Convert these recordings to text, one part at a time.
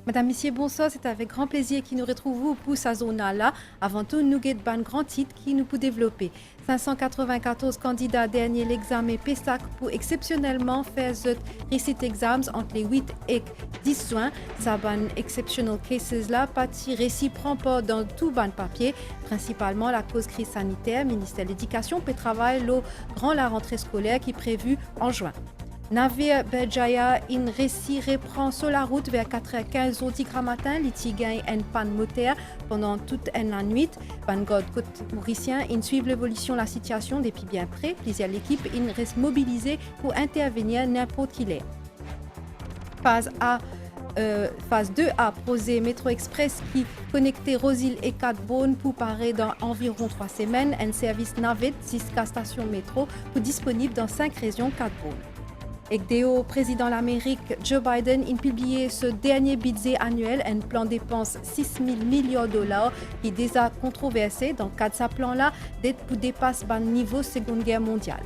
Madame, Messieurs, bonsoir. C'est avec grand plaisir que nous retrouvons pour sa zone-là. Avant tout, nous avons un grand titre qui nous peut développer. 594 candidats dernier l'examen PESAC pour exceptionnellement faire ce récit exams entre les 8 et 10 juin. Ça ban exceptional cases là, partie récit prend pas dans tout ban papier, principalement la cause crise sanitaire. Ministère de l'Éducation peut travailler le grand la rentrée scolaire qui est prévue en juin. Navire Berjaya in récit reprend sur la route vers 4h15 au tigre matin. Il gagne une panne moteur pendant toute la nuit. Van God côte mauricien, in suivent l'évolution de la situation depuis bien près. Plusieurs l'équipe in reste mobilisée pour intervenir n'importe qui l'est. Phase 2A, projet Métro Express qui connectait Rosil et Cadbone pour parer dans environ 3 semaines. Un service navette jusqu'à station métro pour disponible dans 5 régions Cadbone. Et le président de l'Amérique, Joe Biden, a publié ce dernier budget annuel, un plan de dépenses 6 000 millions de dollars qui est déjà controversé. Dans le cadre de ce plan-là, d'aide pour dépasser le niveau de la Seconde Guerre mondiale.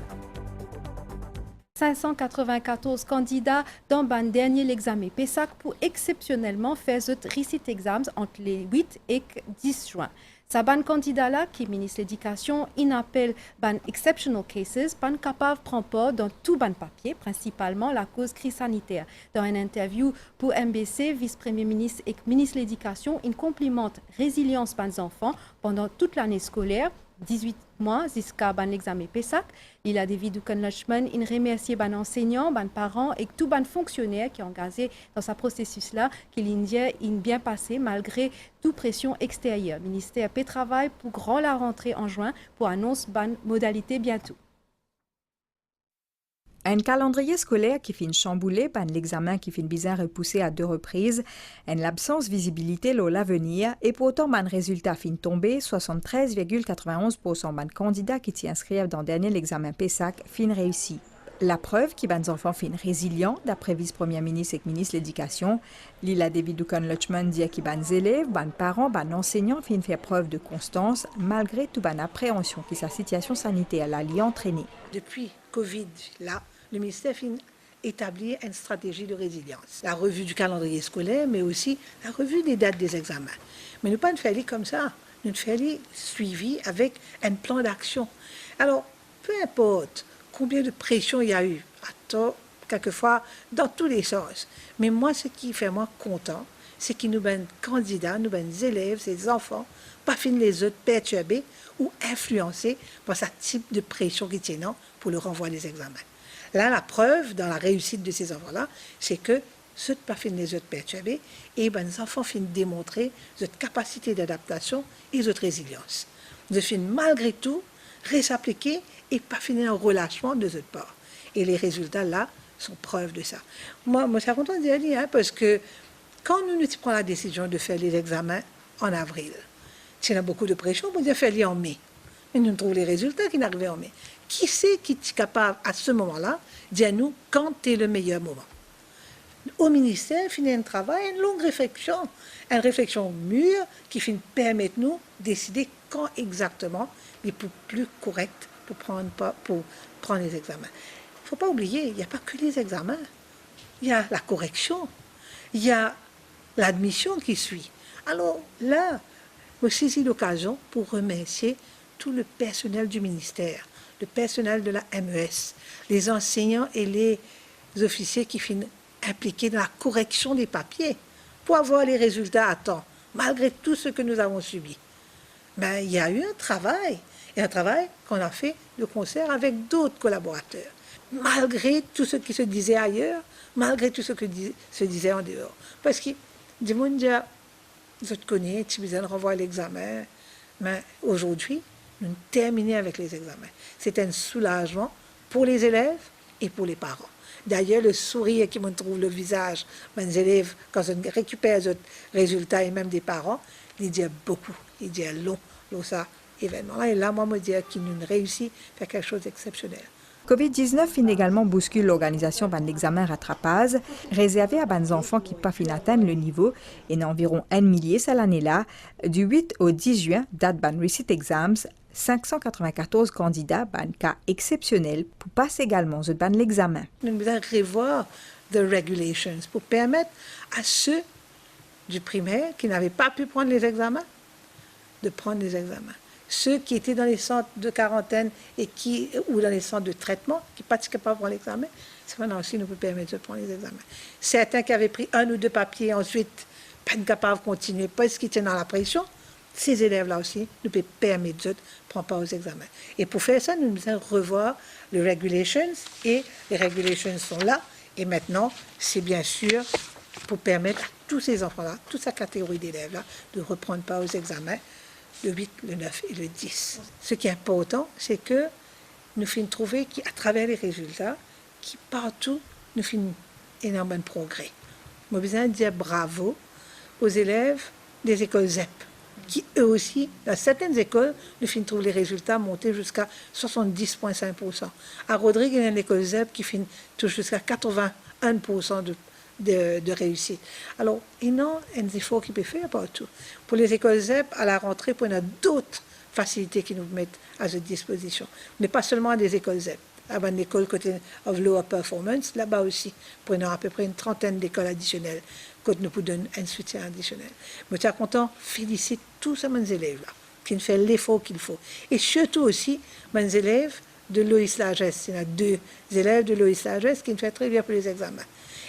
594 candidats dans le dernier examen PESAC pour exceptionnellement faire ce récit exams entre les 8 et 10 juin. Sa ban candidat là, qui est ministre de l'Éducation, il appelle ban exceptional cases, ban capable prend part dans tout ban papier, principalement la cause crise sanitaire. Dans une interview pour MBC, vice-premier ministre et ministre de l'Éducation, il complimente résilience ban enfants pendant toute l'année scolaire, 18 mois jusqu'à l'examen PESAC. Il a David Dukan-Lachman, il remercie les enseignants, les parents et tous les fonctionnaires qui sont engagés dans ce processus-là, qui l'Indien a bien passé malgré toute pression extérieure. Le ministère peut travailler pour grand la rentrée en juin pour annoncer les modalités bientôt. Un calendrier scolaire qui finit chamboulé par l'examen qui finit bien repoussé à 2 reprises, une absence visibilité à l'avenir et pourtant un résultat fin tombé, 73,91% de candidats qui s'y inscrivent dans le dernier examen PESAC fin réussi. La preuve qui ban enfants fin résilients, d'après vice-premier ministre et ministre de l'Éducation, Lila David Dukan-Lachman dit qui ban élèves, ban parents, ban enseignants fin faire preuve de constance malgré toute ban appréhension qui sa situation sanitaire l'a lié entraîné. Depuis Covid, là, le ministère a établi une stratégie de résilience. La revue du calendrier scolaire, mais aussi la revue des dates des examens. Mais nous ne pas faire comme ça. Nous faire suivi avec un plan d'action. Alors, peu importe combien de pression il y a eu, quelquefois dans tous les sens. Mais moi, ce qui fait moi content, c'est que nous ben candidats, nous ben élèves, ces enfants, pas fin les autres perturbés ou influencés par ce type de pression qui tient pour le renvoi des examens. Là, la preuve dans la réussite de ces enfants-là, c'est que ceux pas fin les autres perturbés et les enfants finissent démontrer cette capacité d'adaptation et cette résilience. Ils finissent malgré tout s'appliquer et pas finir en relâchement de cette part. Et les résultats là sont preuve de ça. Moi, je suis content de dire, parce que quand nous prenons la décision de faire les examens en avril, il y a beaucoup de pression pour dire faire-les en mai. Mais nous trouvons les résultats qui n'arrivent en mai. Qui c'est qui est capable à ce moment-là de dire nous quand est le meilleur moment? Au ministère, il finit un travail, une longue réflexion, une réflexion mûre qui finit permettre nous de décider quand exactement il est plus correct pour prendre les examens. Il ne faut pas oublier, il n'y a pas que les examens. Il y a la correction, il y a l'admission qui suit. Alors là, je saisis l'occasion pour remercier tout le personnel du ministère, le personnel de la MES, les enseignants et les officiers qui finissent impliqués dans la correction des papiers pour avoir les résultats à temps, malgré tout ce que nous avons subi. Ben, il y a eu un travail, et un travail qu'on a fait de concert avec d'autres collaborateurs, malgré tout ce qui se disait ailleurs, malgré tout ce qui se disait en dehors. Parce que, du monde dit, je te connais, tu besoin de renvoyer l'examen, mais aujourd'hui, nous terminons avec les examens. C'est un soulagement pour les élèves et pour les parents. D'ailleurs, le sourire qui me trouve le visage, mes élèves, quand ils récupèrent les résultats et même des parents, ils disent beaucoup, ils disent long ça, événement-là. Et là, moi, me dire qu'ils nous réussit à faire quelque chose d'exceptionnel. COVID-19 fin également bouscule l'organisation d'un examen rattrapage réservé à des enfants qui pas fin atteindre le niveau et environ 1 millier cette année-là. Du 8 au 10 juin, date ban recit exams, 594 candidats, ban cas exceptionnel pour passer également ce ban l'examen. Nous devons revoir the regulations pour permettre à ceux du primaire qui n'avaient pas pu prendre les examens, de prendre les examens. Ceux qui étaient dans les centres de quarantaine ou dans les centres de traitement, qui ne pratiquaient pas pour l'examen, c'est maintenant aussi nous peut permettre de prendre les examens. Certains qui avaient pris 1 ou 2 papiers, ensuite, pas capables de continuer parce qu'ils étaient dans la pression, ces élèves-là aussi nous peut permettre de prendre part aux examens. Et pour faire ça, nous devons revoir les regulations, et les regulations sont là, et maintenant, c'est bien sûr pour permettre à tous ces enfants-là, toute sa catégorie d'élèves-là, de reprendre part aux examens, le 8, le 9 et le 10. Ce qui est important, c'est que nous finissons trouver qu'à travers les résultats, qui partout, nous finissons énormément de progrès. Je veux besoin de dire bravo aux élèves des écoles ZEP, qui eux aussi, dans certaines écoles, nous finissons trouver les résultats monter jusqu'à 70,5%. À Rodrigue, il y a une école ZEP qui finit jusqu'à 81% de réussite. Alors, il y a un effort qui peut faire partout. Pour les écoles ZEP, à la rentrée, il y a d'autres facilités qui nous mettent à cette disposition. Mais pas seulement des écoles ZEP. À une école côté of lower performance, là-bas aussi, pour à peu près une trentaine d'écoles additionnelles, que nous pouvons donner un soutien additionnel. Mais je suis content, félicite tous ces élèves-là, qui ont fait l'effort qu'il faut. Et surtout aussi, mes élèves de Loïs Largesse. Il y a 2 élèves de Loïs Largesse qui ont fait très bien pour les examens.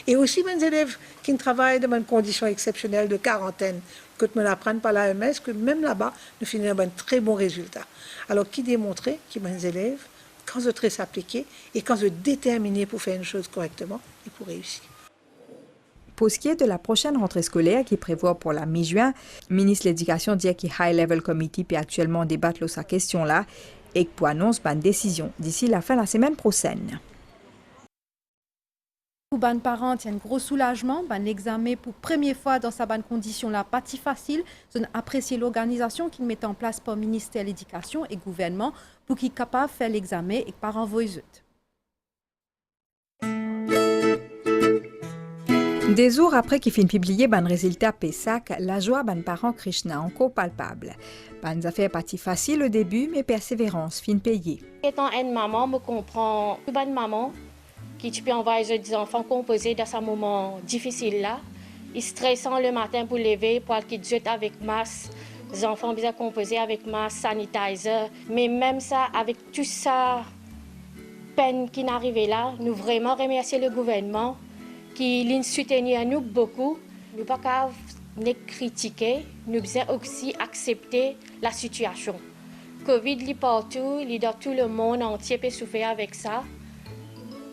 Et aussi mes élèves qui travaillent dans une condition exceptionnelle de quarantaine, que nous apprennent par l'AMS, que même là-bas, nous finissons un très bon résultat. Alors, qui démontrait que mes élèves, quand ils très s'appliquer et quand ils sont déterminés pour faire une chose correctement, ils pourraient réussir. Pour ce qui est de la prochaine rentrée scolaire qui prévoit pour la mi-juin, le ministre de l'Éducation dit que High Level Committee peut actuellement débattre de sa question-là et pour annonce une décision d'ici la fin de la semaine prochaine. Pour les parents, il y a un gros soulagement. L'examen pour première fois dans sa bonne condition là, pas si facile. Ils apprécié l'organisation qu'ils mettent en place par le ministère de l'Éducation et le gouvernement pour qu'ils soient capables de faire l'examen et que les parents voient. Des jours après qu'il finit publier ban résultat PESAC, la joie ban parents Krishna encore palpable. Ban affaire partie facile au début, mais persévérance fin payée. Étant une maman, me comprend une bonne maman qui tu peux envoyer des enfants composés dans ce moment difficile là. Ils stressant le matin pour lever, pour qu'ils jettent avec masse. Les enfants bien composés avec masse, sanitizer. Mais même ça, avec tout ça, peine qui n'arrivait là, nous vraiment remercier le gouvernement qui nous soutient nous beaucoup. Nous pas qu'à critiquer, nous devons aussi accepter la situation. Covid est partout, dans tout le monde entier peut souffrir avec ça.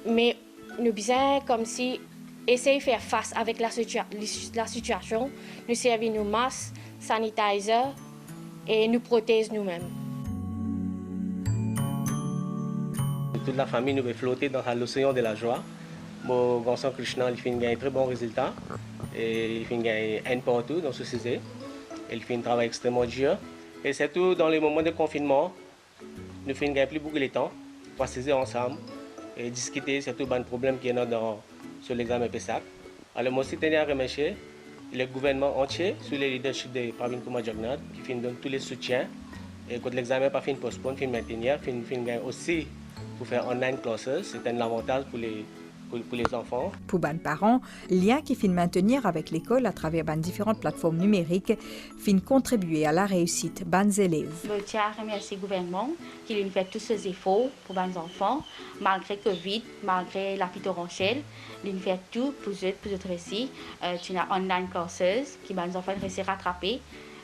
Mais nous devons comme si essayer de faire face avec la situation. Nous servir nos masques, sanitizer et nous protéger nous-mêmes. Toute la famille nous veut flotter dans l'océan de la joie. Mon grand Krishna, il fait un très bon résultat. Et il fait gagner un partout dans ce sujet. Il fait un travail extrêmement dur. Et surtout dans les moments de confinement, nous faisons gagner plus beaucoup de temps pour s'aider ensemble et discuter surtout des problèmes qu'il y a sur l'examen PESAC. Alors moi aussi, je tiens à remercier le gouvernement entier sous le leadership de Pravin Kumar Jagannath qui donne tous les soutiens. Et quand l'examen pas fin postpone, fin maintenir, fin gagne aussi pour faire online classes. C'est un avantage pour les enfants. Pour les parents, lien qui fin maintenir avec l'école à travers différentes plateformes numériques fin contribuer à la réussite des élèves. Je tiens à remercier le gouvernement qui fait tous ces efforts pour les enfants, malgré Covid, malgré la pitoranchelle. Il fait tout pour eux réussir. Tu as online classes qui les enfants réussissent à rattraper.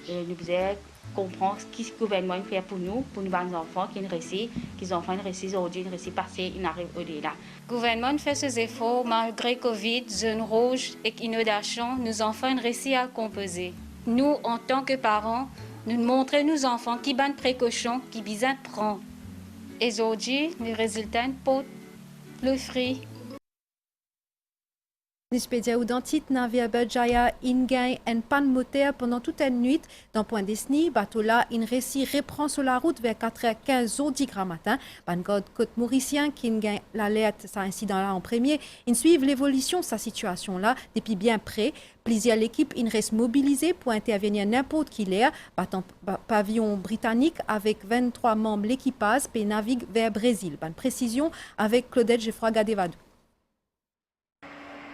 Nous devons comprendre ce que le gouvernement fait pour nous les enfants qui réussissent, qu'ils enfants réussissent aujourd'hui, réussissent passer, ils arrivent au-delà. Le gouvernement fait ses efforts malgré Covid, zone rouge et inondation, nos enfants réussissent à composer. Nous, en tant que parents, nous montrons nos enfants qui bonnes précautions, qui bien prendre. Et aujourd'hui, les résultats portent le fruit. Nispédia ou dentite navire Berjaya ingain en panne moteur pendant toute une nuit dans Point Desni. Bateau là, in récit reprend sur la route vers 4h15 au 10 matin. Bangod côte mauricien qui gagne l'alerte ça incident là en premier. Ils suivent l'évolution de sa situation là depuis bien près. Plusieurs l'équipe in reste mobilisée pour intervenir n'importe qui l'air. Battant pavillon britannique avec 23 membres l'équipage et navigue vers Brésil. Bonne précision avec Claudette Geoffroy Gadevadou.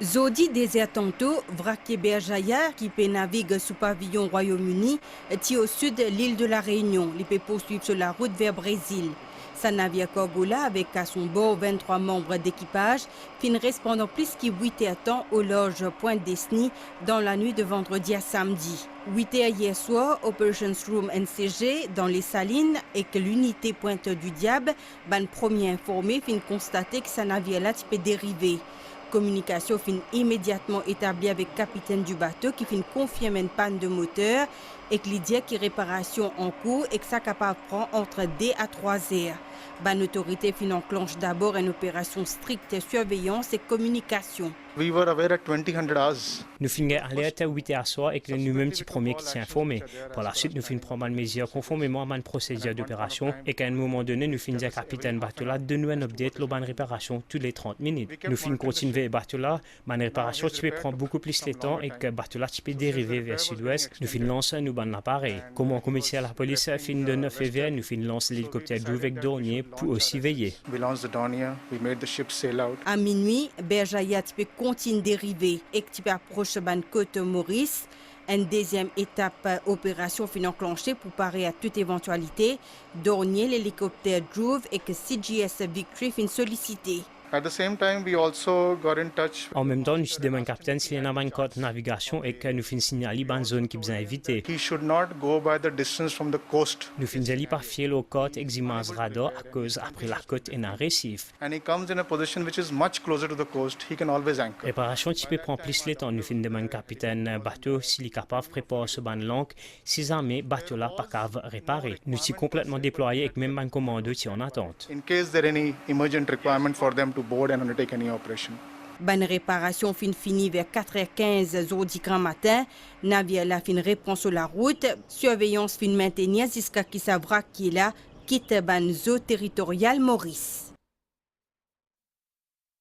Zodi désert tantôt, vraquier Berjaya qui peut naviguer sous pavillon Royaume-Uni, est au sud de l'île de la Réunion. Il peut poursuivre sur la route vers Brésil. Sa navire Corgola, avec à son bord 23 membres d'équipage, reste pendant plus que 8 heures temps au loge Pointe-Desny dans la nuit de vendredi à samedi. 8 heures hier soir, Operations Room NCG dans les Salines et que l'unité Pointe du Diable, ban premier informé, constater que sa navire là peut dériver. Communication fin immédiatement établie avec le capitaine du bateau qui fin confirme une panne de moteur et que l'idée qui réparation en cours et que ça capable prendre entre 2 à 3 heures. Ban autorité fin enclenche d'abord une opération stricte de surveillance et communication. We were aware at 2000 hours. Nous finissons alerte à 8 heures soir et que nous-mêmes petit premier qui s'est informé. Par la suite, nous finissons prendre une mesure conformément à une procédure d'opération et qu'à un moment donné, nous finissons dire capitaine bateau là de nous un update la réparation toutes les 30 minutes. Nous finissons continuer bateau là, ma réparation tu peux prendre beaucoup plus de temps et que bateau là tu peux dériver vers sud-ouest. Nous finissons lancer nous ban l'appareil. Comme on commissaire la police fin de 9 février, nous finissons lancer l'hélicoptère avec Dornier pour aussi veiller. We launched the Dornier, we made the ship sail out. À minuit, Berjaya peut continue dériver et que tu peux approcher ban côte Maurice. Une deuxième étape opération fin enclenchée pour parer à toute éventualité. Dornier, l'hélicoptère Druve et que CGS Victory fin sollicité. At the same time, we also got in touch. En même temps, nous demandons capitaine s'il y a une carte de navigation et que nous finissons signaler une zone qui besoin éviter. He should not go by the distance from the coast. Nous finissons par fier le côte eximens radar à cause après la côte est un récif. And he comes in a position which is much closer to the coast. He can always anchor. Réparation type prend plus de temps. Nous finissons demander capitaine bateau s'il est capable de préparer ce ban langue si jamais bateau là pas capable réparer. Nous sommes complètement déployés avec même un commando qui en attente. In case there any emergent requirement for them to board and undertake any operation. Ban réparation fin finie vers 4h15 jeudi grand matin. Navire la fin reprend sur la route. Surveillance fin maintenir jusqu'à qui savra qui est là quitte ban zone territoriale Maurice.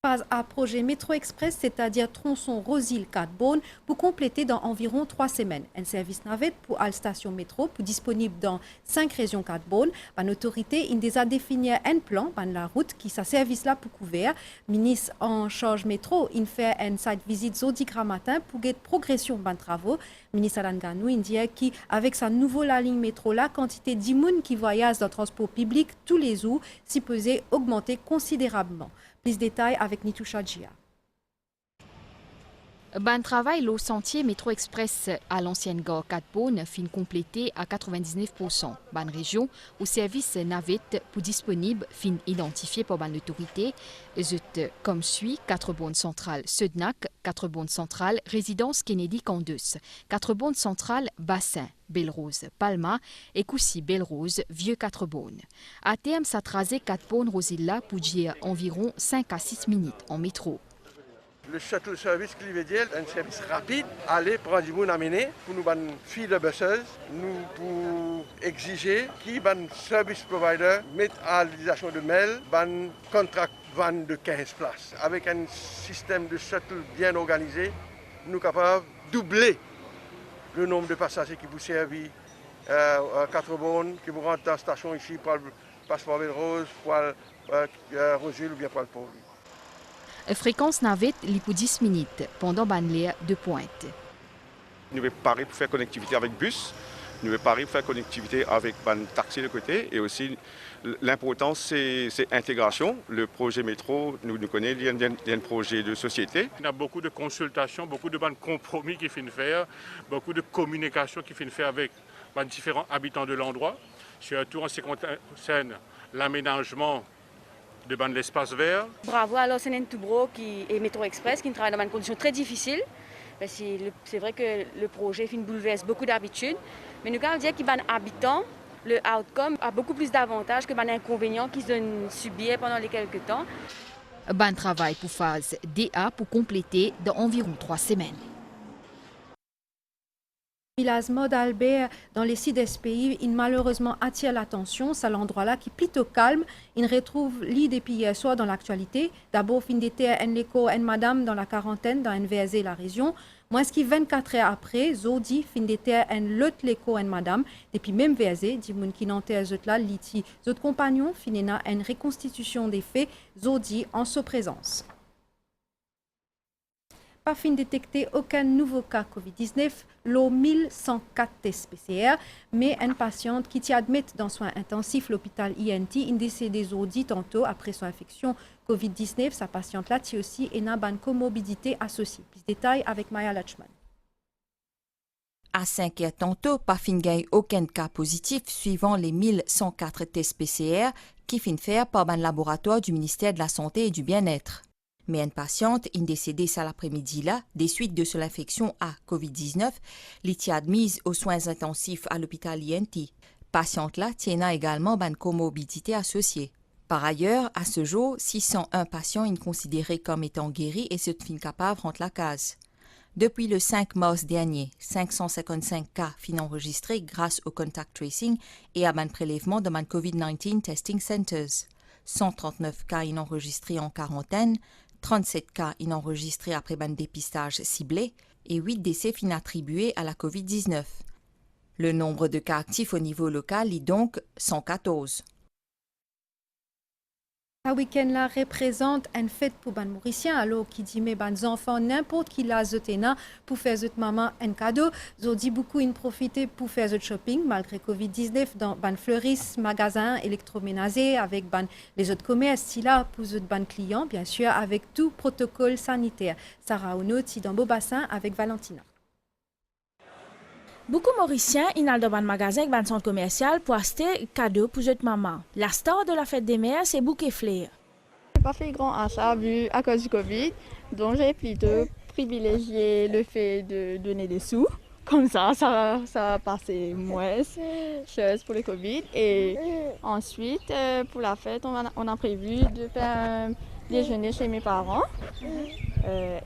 Phase à projet Métro Express, c'est-à-dire tronçon Rosil-Cadbonne, pour compléter dans environ 3 semaines. Un service navette pour la station métro, pour disponible dans 5 régions Cadbonne. Ban autorité, il déjà défini un plan, ban la route qui sa service là pour couvert. Ministre en charge métro, il fait un site visite jeudi matin pour guetter progression ban travaux. Ministre Alan Ganou, il dit qui avec sa nouvelle ligne métro là, quantité d'immunes qui voyagent dans le transport public tous les jours, si pesait augmenter considérablement. Plus de détails avec Nitoucha Djia. Ban travail au sentier Métro Express à l'ancienne gare Cadbonne fin complété à 99%. Ban région au service navette pour disponible fin identifié par ban l'autorité. Comme suit 4 bonnes centrales Sednac, 4 bonnes centrales Résidence Kennedy Candus, 4 bonnes centrales Bassin, Belle-Rose, Palma et Coucy Belle-Rose, Vieux 4 bonnes. À terme, ça trasé 4 bonnes Rosilla pour dire environ 5 à 6 minutes en métro. Le shuttle service Clivédiel, un service rapide, aller prendre du monde amener pour nous ban filles de busseuse, nous pour exiger qui ban service provider mettre à l'utilisation de mail ban contract van de 15 places. Avec un système de shuttle bien organisé, nous sommes capables de doubler le nombre de passagers qui vous servent à 4 bornes, qui vous rentrent dans la station ici pour le passeport Belle-Rose, pour le Rosil ou bien pour le Pôle. Fréquence navette li pour 10 minutes pendant banlieue de pointe. Nous sommes parés pour faire connectivité avec bus, nous sommes parés pour faire connectivité avec ban taxi de côté et aussi l'importance c'est l'intégration. Le projet métro, nous connaissons, il y a un projet de société. Il y a beaucoup de consultations, beaucoup de compromis qui finissent faire, beaucoup de communication qui finissent faire avec différents habitants de l'endroit, surtout en ce qui concerne l'aménagement de l'espace vert. Bravo à l'Océan Toubro et Métro Express qui travaillent dans des conditions très difficiles. C'est vrai que le projet bouleverse beaucoup d'habitudes, mais nous avons dit que les habitants, le outcome a beaucoup plus d'avantages que les inconvénients qu'ils ont subis pendant les quelques temps. Ban travail pour phase DA pour compléter dans environ 3 semaines. Village Mode Albert dans les 6 pays, il malheureusement attire l'attention. C'est l'endroit-là qui est plutôt calme. Il retrouve l'île depuis hier soir dans l'actualité. D'abord, fin d'été, un l'écho, un madame dans la quarantaine, dans NVSE, la région. Moins ce qui 24 heures après, Zodi, fin d'été, un l'autre l'écho, un madame. Depuis même VSE, dit moun qui n'enterre zot là, liti. Zot compagnons, finena, une reconstitution des faits. Zodi en sa présence. pas fin détecter aucun nouveau cas Covid-19, l'eau 1104 tests PCR, mais une patiente qui t'y admet dans soins intensifs l'hôpital INT, une décédée aujourd'hui tantôt après son infection Covid-19. Sa patiente là, qui aussi est une comorbidité associée. Plus de détails avec Maya Lachman. À 5 heures tantôt, pas fin gagne aucun cas positif suivant les 1104 tests PCR qui fin faire par un laboratoire du ministère de la Santé et du Bien-être. Mais une patiente, une décédée ça l'après-midi là, des suites de son infection à COVID-19, l'était admise aux soins intensifs à l'hôpital INT. Patiente là tient également une comorbidité associée. Par ailleurs, à ce jour, 601 patients sont considérés comme étant guéris et se fin capables rentrent la case. Depuis le 5 mars dernier, 555 cas sont enregistrés grâce au contact tracing et à un prélèvement de COVID-19 testing centers. 139 cas sont enregistrés en quarantaine, 37 cas sont enregistrés après un dépistage ciblé et 8 décès sont attribués à la COVID-19. Le nombre de cas actifs au niveau local est donc 114. Ce week-end-là représente une fête pour les Mauriciens, alors qui dit mes enfants n'importe qui l'a zotena pour faire zot maman un cadeau. Ils ont dit beaucoup ils profiter pour faire zot shopping malgré Covid-19 dans ban fleuristes, magasins, électroménagers avec les autres commerces là pour zot ban clients bien sûr avec tout protocole sanitaire. Sarah Onoti dans Beaubassin avec Valentina. Beaucoup Mauriciens inal dans un magasin avec un centre commercial pour acheter cadeaux pour votre maman. La star de la fête des mères, c'est Bouquet Flair. Je n'ai pas fait grand achat vu à cause du Covid, donc j'ai plutôt privilégié le fait de donner des sous. Comme ça va passer moins chose pour le Covid. Et ensuite, pour la fête, on a prévu de faire un déjeuner chez mes parents.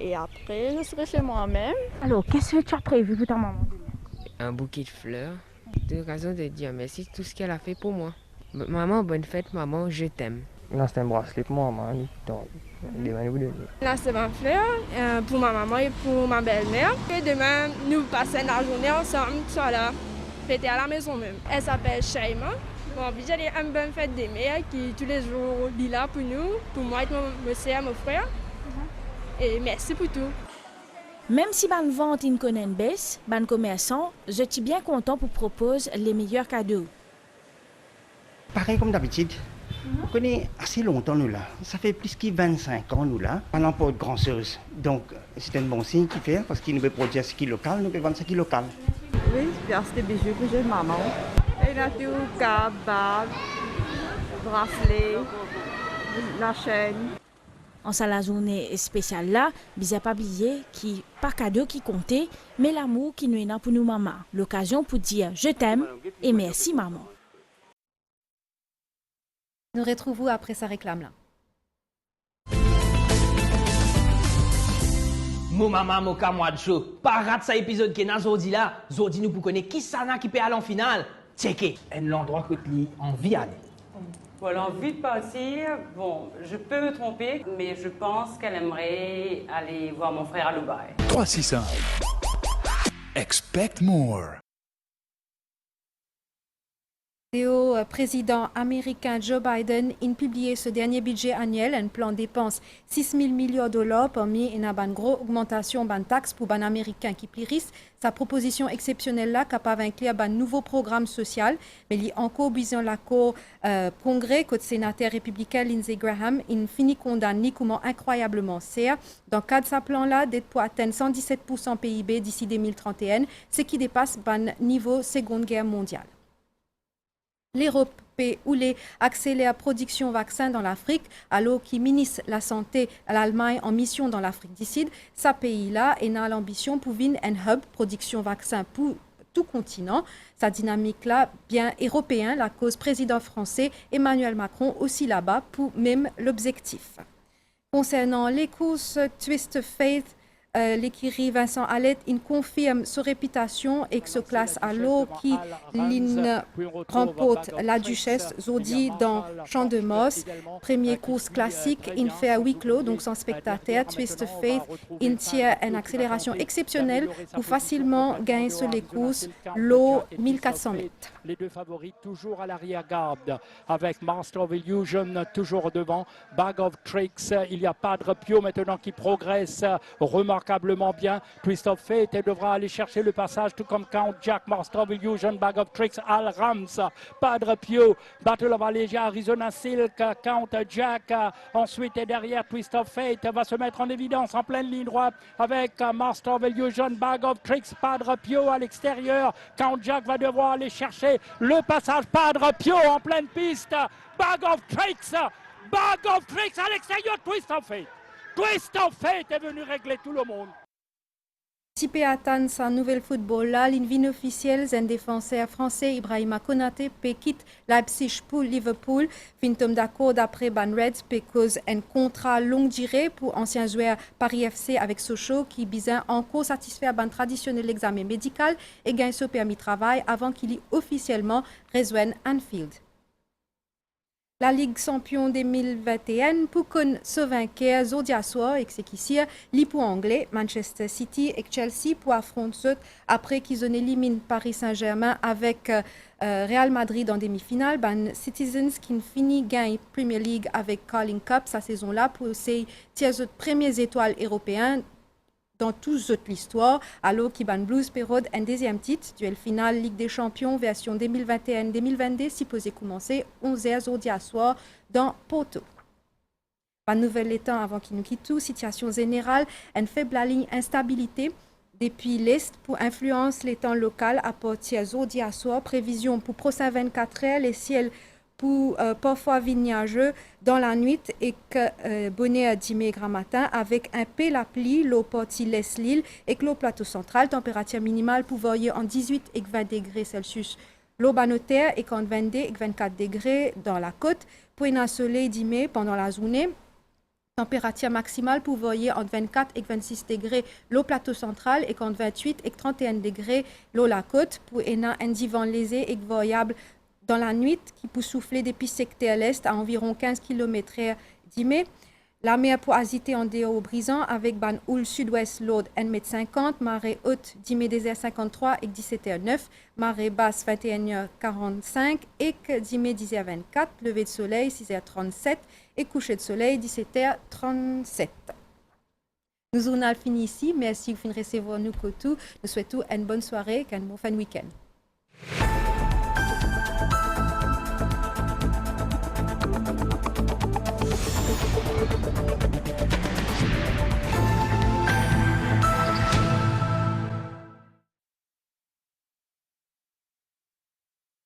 Et après, je serai chez moi-même. Alors, qu'est-ce que tu as prévu pour ta maman? Un bouquet de fleurs, de l'occasion de dire merci tout ce qu'elle a fait pour moi. Maman, bonne fête, maman, je t'aime. Là, c'est un bracelet pour maman. Là, c'est ma fleur pour ma maman et pour ma belle-mère. Et demain, nous passons la journée ensemble, soit là, fêter à la maison même. Elle s'appelle Shaima. Bon, puis j'ai une bonne fête des mères qui tous les jours est là pour nous, pour moi et mon soeur, mon frère. Et merci pour tout. Même si ban vente in connaît une baisse, ban commerçant, je suis bien content pour proposer les meilleurs cadeaux. Pareil comme d'habitude, on connaît assez longtemps nous là. Ça fait plus que 25 ans nous là. On n'emporte grand chose. Donc c'est un bon signe qu'il fait parce qu'il nous veut produire ce qui est local, nous veut vendre ce qui est local. Oui, c'est des bijoux que j'ai maman. Et là tout, cap, bague, bracelet, la chaîne. En la journée spéciale là, bizarre pas oublier qui pas cadeau qui comptait, mais l'amour qui nous est là pour nous maman. L'occasion pour dire je t'aime et merci maman. Nous retrouvons après sa réclame là. Mon maman, mon camarade chaud, pas rate ça épisode qui est dans Zodi là. Zodi nous pour connaître qui ça n'a qui peut aller en finale. Checké. Et l'endroit que tu as envie d'aller. Voilà, envie de partir, bon, je peux me tromper, mais je pense qu'elle aimerait aller voir mon frère à Dubaï. 365. Expect more. Le président américain Joe Biden a publié ce dernier budget annuel, un plan de dépenses 6 000 millions de dollars parmi une grosse augmentation de taxes pour les Américains qui plirissent. Sa proposition exceptionnelle là capable d'inclure un nouveau programme social, mais il y a encore besoin l'accord congrès que le sénateur républicain Lindsey Graham a fini condamné comment incroyablement serre. Dans le cadre de ce plan-là, d'être pour atteindre 117% PIB d'ici 2031, ce qui dépasse le niveau Seconde Guerre mondiale. L'Europe ou les accélère la production de vaccins dans l'Afrique, alors qu'il ministre la Santé à l'Allemagne en mission dans l'Afrique du Sud. Ce pays-là a l'ambition pour devenir un hub production de vaccins pour tout continent. Sa dynamique-là, bien européen, la cause président français Emmanuel Macron aussi là-bas pour même l'objectif. Concernant les courses Twist Faith, l'écurie Vincent Allet confirme sa réputation et que se classe à l'eau qui remporte la Duchesse Zodi dans Champ de Mosse. Première course classique, il fait à huis clos, donc sans spectateurs. Twist Faith, il tient une accélération exceptionnelle pour facilement gagner sur les courses, l'eau 1400 mètres. Les deux favoris toujours à l'arrière-garde avec Master of Illusion toujours devant. Bag of Tricks, il y a Padre Pio maintenant qui progresse remarquablement. remarquablement bien. Twist of Fate devra aller chercher le passage, tout comme Count Jack, Master of Illusion, Bag of Tricks, Al Rams, Padre Pio, Battle of Allegia, Arizona Silk, Count Jack. Ensuite et derrière, Twist of Fate va se mettre en évidence en pleine ligne droite avec Master of Illusion, Bag of Tricks, Padre Pio à l'extérieur. Count Jack va devoir aller chercher le passage. Padre Pio en pleine piste. Bag of Tricks à l'extérieur. Twist of Fate. Twist of Fate est venu régler tout le monde. Si pe atan sa nouvel football là, l'invine officiel un défenseur français Ibrahima Konaté pe quitte Leipzig pour Liverpool. Fin tom d'accord d'après Ban Reds pe cause un contrat longue durée pour ancien joueur Paris FC avec Sochaux qui bizin encore satisfaire ban traditionnel examen médical et gagne son permis de travail avant qu'il y officiellement rejoigne Anfield. La Ligue Champion 2021 pour qu'on se vainqueur Zodia soir et c'est qu'ici l'Ipo anglais Manchester City et Chelsea pour affronter après qu'ils ont éliminé Paris Saint-Germain avec Real Madrid en demi-finale. Ben, Citizens qui finit gagne Premier League avec Carling Cup sa saison-là pour ses premières étoiles européennes dans toute l'histoire, alors qu'Iban Blues pérode un deuxième titre, duel final Ligue des Champions version 2021-2022, supposé commencer 11h aujourd'hui à soir dans Porto. Pas de nouvelle étant avant qu'il nous quitte tout, situation générale, une faible ligne instabilité depuis l'Est pour influence les temps local à partir d'aujourd'hui à soir, prévision pour prochain 24 heures, les ciels pour parfois vignageux dans la nuit et que bonnet à 10 grand matin avec un peu la pluie, l'eau partie laisse l'île et que l'eau plateau central, température minimale pour varier en 18 et 20 degrés Celsius. L'eau banotaire est en 22 et 24 degrés dans la côte. Pour un soleil 10 mai pendant la journée, température maximale pour varier entre 24 et 26 degrés l'eau plateau central et entre 28 et 31 degrés l'eau la côte. Pour un divan léger et variable dans la nuit, qui peut souffler depuis secteur l'est à environ 15 km/h d'Imé. La mer pour agiter en dehors brisant avec ban houle sud-ouest l'aude 1,50 m, marée haute d'Imé désert 53 et 17h09, marée basse 21h45 et d'Imé 10h24, lever de soleil 6h37 et coucher de soleil 17h37. Nous on a fini ici. Merci de recevoir nous tout. Nous souhaitons une bonne soirée et un bon fin week-end.